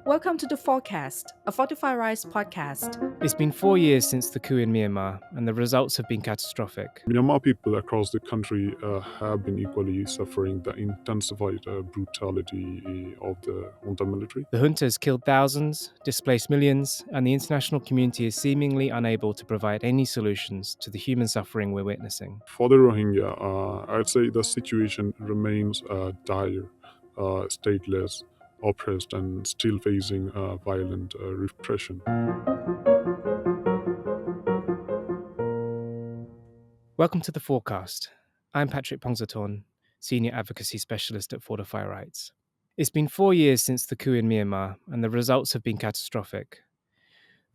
Welcome to the Forecast, a Fortify Rights podcast. It's been 4 years since the coup in Myanmar, and the results have been catastrophic. Myanmar people across the country have been equally suffering the intensified brutality of the junta military. The junta has killed thousands, displaced millions, and the international community is seemingly unable to provide any solutions to the human suffering we're witnessing. For the Rohingya, I'd say the situation remains dire, stateless, oppressed, and still facing violent repression. Welcome to the Forecast. I'm Patrick Phongsathorn, Senior Advocacy Specialist at Fortify Rights. It's been 4 years since the coup in Myanmar, and the results have been catastrophic.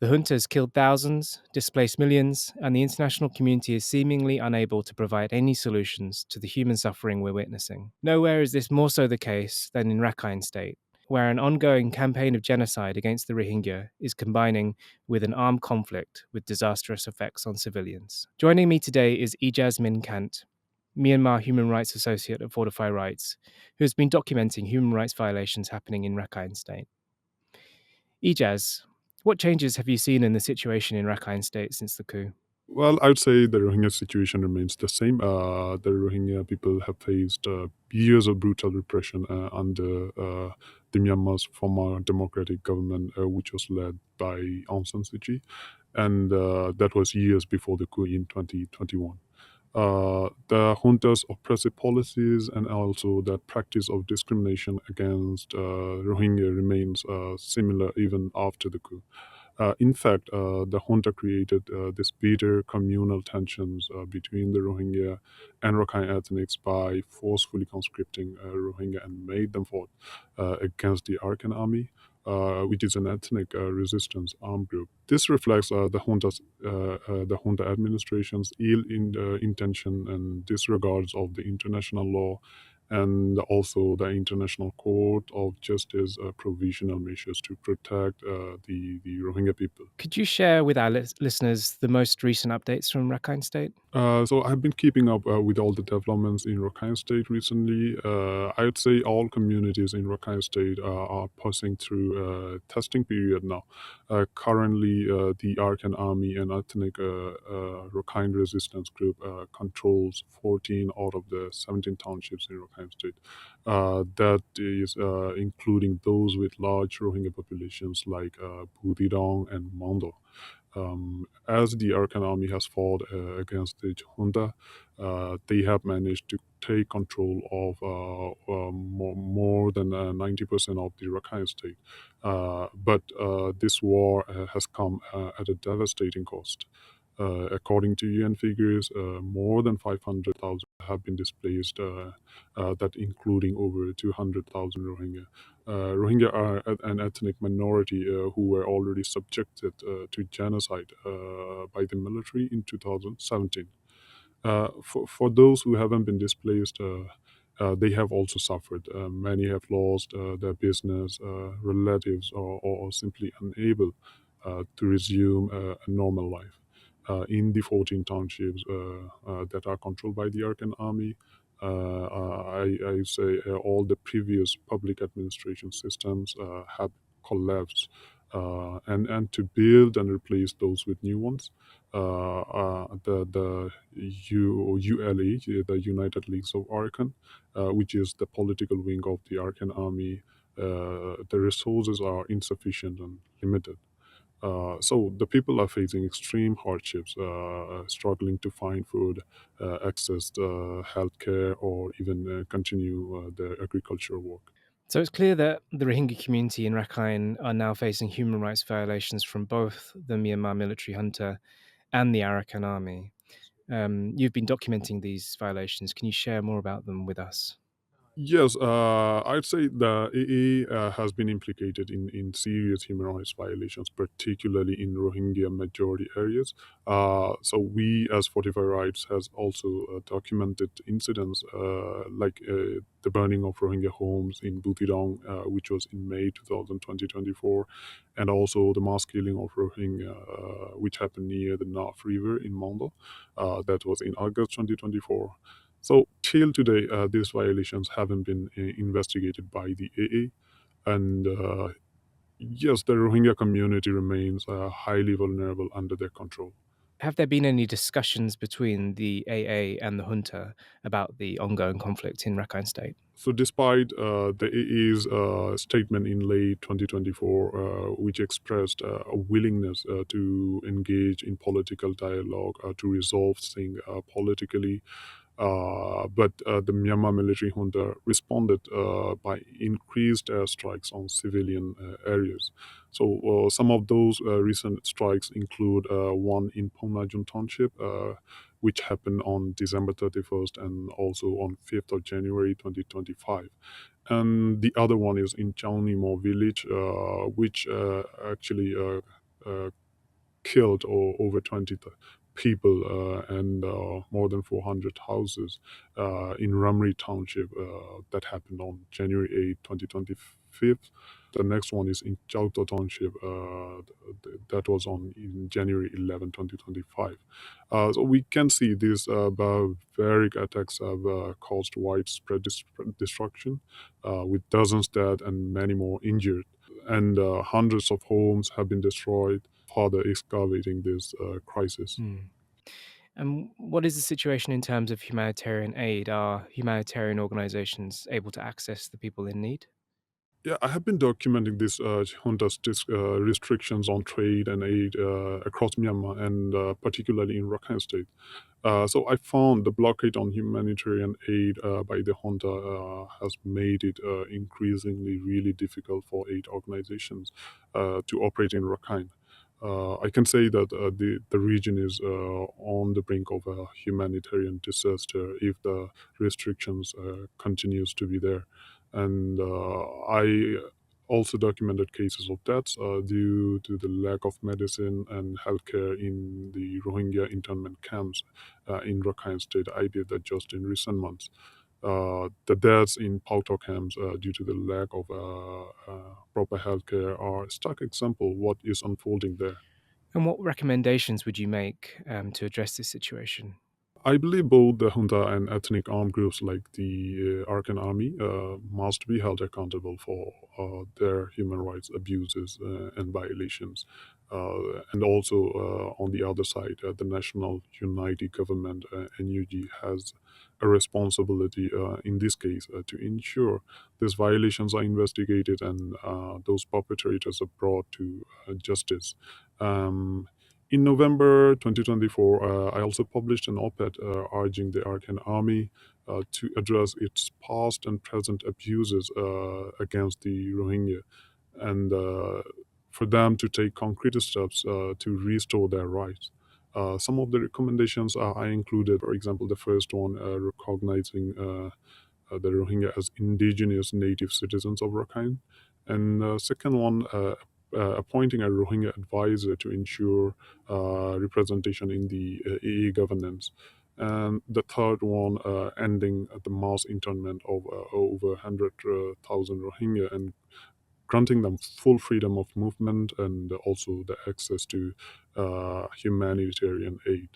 The junta has killed thousands, displaced millions, and the international community is seemingly unable to provide any solutions to the human suffering we're witnessing. Nowhere is this more so the case than in Rakhine State, where an ongoing campaign of genocide against the Rohingya is combining with an armed conflict with disastrous effects on civilians. Joining me today is Ejaz Khant, Myanmar Human Rights Associate at Fortify Rights, who has been documenting human rights violations happening in Rakhine State. Ejaz, what changes have you seen in the situation in Rakhine State since the coup? Well, I would say the Rohingya situation remains the same. The Rohingya people have faced years of brutal repression under the Myanmar's former democratic government, which was led by Aung San Suu Kyi, and that was years before the coup in 2021. The junta's oppressive policies and also the practice of discrimination against Rohingya remains similar even after the coup. In fact, the junta created this bitter communal tensions between the Rohingya and Rakhine ethnics by forcefully conscripting Rohingya and made them fight against the Arakan army, which is an ethnic resistance armed group. This reflects the junta administration's intention and disregards of the international law and also the International Court of Justice provisional measures to protect the Rohingya people. Could you share with our listeners the most recent updates from Rakhine State? So I've been keeping up with all the developments in Rakhine State recently. I would say all communities in Rakhine State are passing through a testing period now. Currently, the Arakan Army and ethnic Rakhine Resistance Group controls 14 out of the 17 townships in Rakhine State. That is including those with large Rohingya populations like Butidong and Mondo. As the Arakan army has fought against the junta, they have managed to take control of more than 90% of the Rakhine state. But this war has come at a devastating cost. According to UN figures, more than 500,000 have been displaced, that including over 200,000 Rohingya. Rohingya are an ethnic minority who were already subjected to genocide by the military in 2017. For those who haven't been displaced, they have also suffered. Many have lost their business, relatives, or simply unable to resume a normal life. In the 14 townships that are controlled by the Arakan army, I say all the previous public administration systems have collapsed, and to build and replace those with new ones, the ULA, the United Leagues of Arakan, which is the political wing of the Arakan army, the resources are insufficient and limited. So the people are facing extreme hardships, struggling to find food, access healthcare, or even continue their agricultural work. So it's clear that the Rohingya community in Rakhine are now facing human rights violations from both the Myanmar military junta and the Arakan army. You've been documenting these violations. Can you share more about them with us? Yes, I'd say the AA has been implicated in serious human rights violations, particularly in Rohingya majority areas. So we, as Fortify Rights, has also documented incidents like the burning of Rohingya homes in Butidong, which was in May 2024, and also the mass killing of Rohingya, which happened near the North River in Mondo, that was in August 2024. So till today, these violations haven't been investigated by the AA. And yes, the Rohingya community remains highly vulnerable under their control. Have there been any discussions between the AA and the junta about the ongoing conflict in Rakhine State? So, despite the AA's statement in late 2024, which expressed a willingness to engage in political dialogue to resolve things politically, but the Myanmar military junta responded by increased airstrikes on civilian areas. So some of those recent strikes include one in Phongsathorn township, which happened on December 31st and also on 5th of January 2025. And the other one is in Chaunimo village, which actually uh, killed over 20 people and more than 400 houses in Ramri Township. That happened on January 8, 2025. The next one is in Chauto Township. That was on in January 11, 2025. So we can see these barbaric attacks have caused widespread destruction, with dozens dead and many more injured. And hundreds of homes have been destroyed, further excavating this crisis. And what is the situation in terms of humanitarian aid? Are humanitarian organizations able to access the people in need? Yeah, I have been documenting this junta's restrictions on trade and aid across Myanmar and particularly in Rakhine State. So I found the blockade on humanitarian aid by the junta has made it increasingly really difficult for aid organizations to operate in Rakhine. I can say that the region is on the brink of a humanitarian disaster if the restrictions continues to be there. And I also documented cases of deaths due to the lack of medicine and healthcare in the Rohingya internment camps in Rakhine State. I did that just in recent months. The deaths in Pauto camps due to the lack of proper healthcare are a stark example of what is unfolding there. And what recommendations would you make to address this situation? I believe both the junta and ethnic armed groups like the Arkan Army must be held accountable for their human rights abuses and violations. And also, on the other side, the National United Government, NUG, has a responsibility in this case to ensure these violations are investigated and those perpetrators are brought to justice. Um, in November 2024, I also published an op-ed urging the Arkan Army to address its past and present abuses against the Rohingya and for them to take concrete steps to restore their rights. Some of the recommendations I included, for example, the first one recognizing the Rohingya as indigenous native citizens of Rakhine, and second one appointing a Rohingya advisor to ensure representation in the AA governance. And the third one, ending the mass internment of over 100,000 Rohingya and granting them full freedom of movement and also the access to humanitarian aid.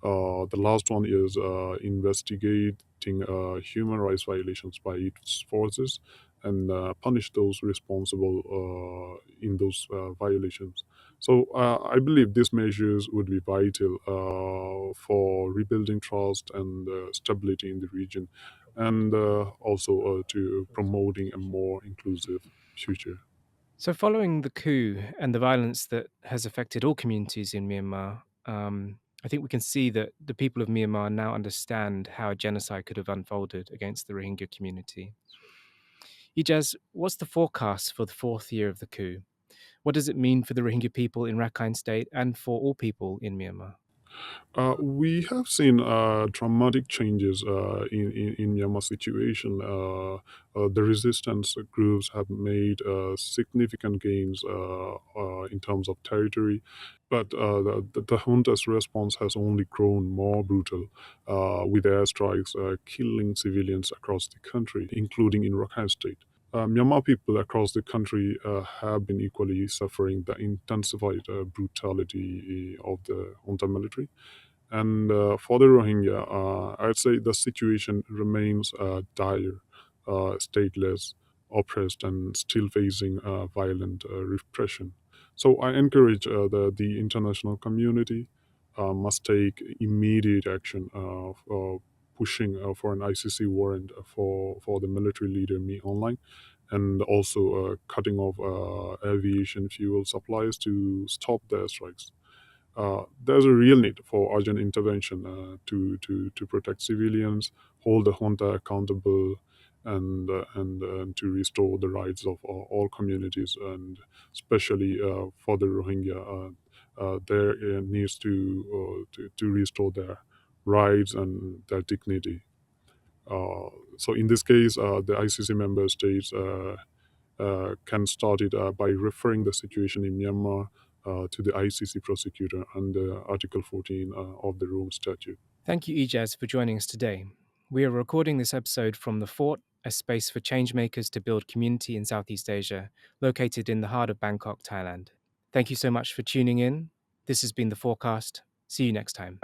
The last one is investigating human rights violations by its forces and punish those responsible in those violations. So I believe these measures would be vital for rebuilding trust and stability in the region, and also to promoting a more inclusive future. So, following the coup and the violence that has affected all communities in Myanmar, I think we can see that the people of Myanmar now understand how a genocide could have unfolded against the Rohingya community. Ejaz, what's the forecast for the fourth year of the coup? What does it mean for the Rohingya people in Rakhine State and for all people in Myanmar? We have seen dramatic changes in Myanmar situation. The resistance groups have made significant gains in terms of territory, but the junta's response has only grown more brutal, with airstrikes killing civilians across the country, including in Rakhine State. Myanmar people across the country have been equally suffering the intensified brutality of the junta military. And for the Rohingya, I'd say the situation remains dire, stateless, oppressed and still facing violent repression. So I encourage the international community must take immediate action pushing for an ICC warrant for the military leader Me Online, and also cutting off aviation fuel supplies to stop their strikes. There's a real need for urgent intervention to protect civilians, hold the junta accountable, and to restore the rights of all communities, and especially for the Rohingya. There needs to restore their rights and their dignity. So in this case, the ICC member states can start it by referring the situation in Myanmar to the ICC prosecutor under Article 14 of the Rome Statute. Thank you, Ejaz, for joining us today. We are recording this episode from The Fort, a space for changemakers to build community in Southeast Asia, located in the heart of Bangkok, Thailand. Thank you so much for tuning in. This has been The Forecast. See you next time.